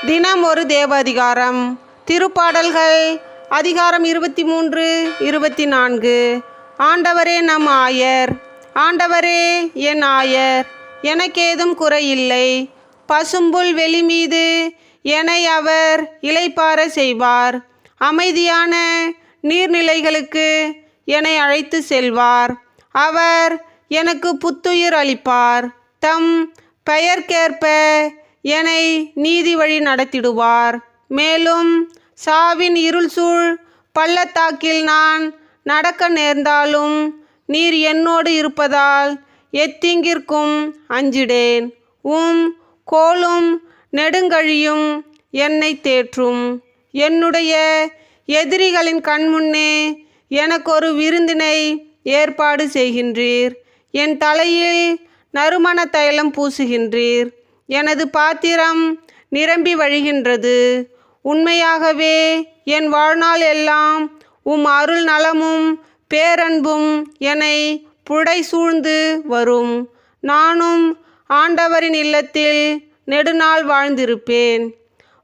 தினம் ஒரு தேவ அதிகாரம். திருப்பாடல்கள் அதிகாரம் 23, 24. ஆண்டவரே நம் ஆயர். ஆண்டவரே என் ஆயர், எனக்கேதும் குறையில்லை. பசும்புல் வெளி மீது என்னை அவர் இளைப்பாற செய்வார். அமைதியான நீர்நிலைகளுக்கு என்னை அழைத்து செல்வார். அவர் எனக்கு புத்துயிர் அளிப்பார். தம் பெயர்க்கேற்ப என்னை நீதி வழி நடத்திடுவார். மேலும் சாவின் இருள் சூழ் பள்ளத்தாக்கில் நான் நடக்க நேர்ந்தாலும் நீர் என்னோடு இருப்பதால் எத்தீங்கிற்கும் அஞ்சிடேன். உம் கோலும் நெடுங்கழியும் என்னை தேற்றும். என்னுடைய எதிரிகளின் கண்முன்னே எனக்கொரு விருந்தினை ஏற்பாடு செய்கின்றீர். என் தலையில் நறுமண தைலம் பூசுகின்றீர். எனது பாத்திரம் நிரம்பி வழிகின்றது. உண்மையாகவே என் வாழ்நாள் எல்லாம் உம் அருள் நலமும் பேரன்பும் என்னை புடை சூழ்ந்து வரும். நானும் ஆண்டவரின் இல்லத்தில் நெடுநாள் வாழ்ந்திருப்பேன்.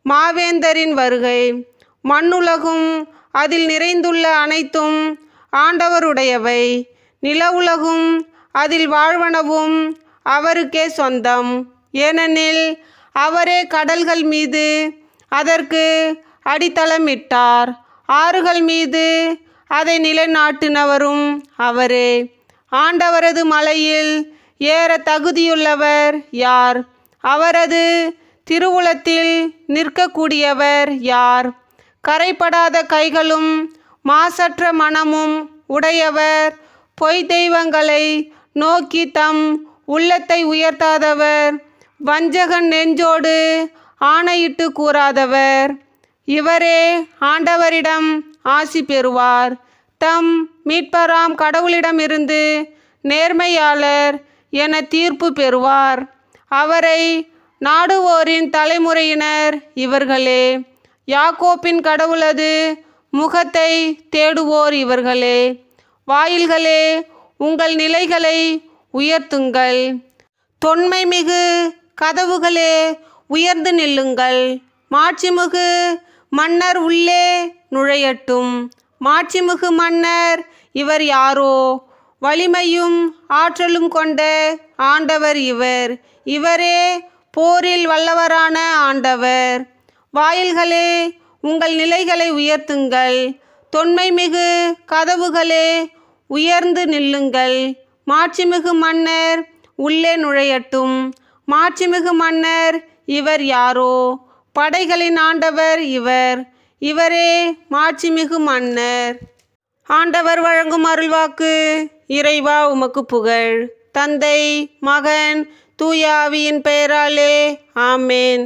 மாவேந்தரின் வருகை. மண்ணுலகும் அதில் நிறைந்துள்ள அனைத்தும் ஆண்டவருடையவை. நிலவுலகும் அதில் வாழ்வனவும் அவருக்கே சொந்தம். ஏனெனில் அவரே கடல்கள் மீது அதற்கு அடித்தளமிட்டார். ஆறுகள் மீது அதை நிலைநாட்டினவரும் அவரே. ஆண்டவரது மலையில் ஏற தகுதியுள்ளவர் யார்? அவரது திருவுளத்தில் நிற்கக்கூடியவர் யார்? கரைப்படாத கைகளும் மாசற்ற மனமும் உடையவர், பொய் தெய்வங்களை நோக்கி தம் உள்ளத்தை உயர்த்தாதவர், வஞ்சகன் நெஞ்சோடு ஆணையிட்டு கூறாதவர். இவரே ஆண்டவரிடம் ஆசி பெறுவார். தம் மீட்பராம் கடவுளிடமிருந்து நேர்மையாளர் என தீர்ப்பு பெறுவார். அவரை நாடுவோரின் தலைமுறையினர் இவர்களே. யாக்கோப்பின் கடவுளது முகத்தை தேடுவோர் இவர்களே. வாயில்களே, உங்கள் நிலைகளை உயர்த்துங்கள். தொன்மை மிகு கதவுகளே, உயர்ந்து நில்லுங்கள். மாட்சிமிகு மன்னர் உள்ளே நுழையட்டும். மாட்சிமிகு மன்னர் இவர் யாரோ? வலிமையும் ஆற்றலும் கொண்ட ஆண்டவர் இவர். இவரே போரில் வல்லவரான ஆண்டவர். வாயில்களே, உங்கள் நிலைகளை உயர்த்துங்கள். தொன்மை மிகு கதவுகளே, உயர்ந்து நில்லுங்கள். மாட்சிமிகு மன்னர் உள்ளே நுழையட்டும். மாட்சிமிகு மன்னர் இவர் யாரோ? படைகளின் ஆண்டவர் இவர். இவரே மாட்சிமிகு மன்னர். ஆண்டவர் வழங்கும் அருள்வாக்கு. இறைவா, உமக்கு புகழ். தந்தை, மகன், தூய ஆவியின் பெயராலே ஆமேன்.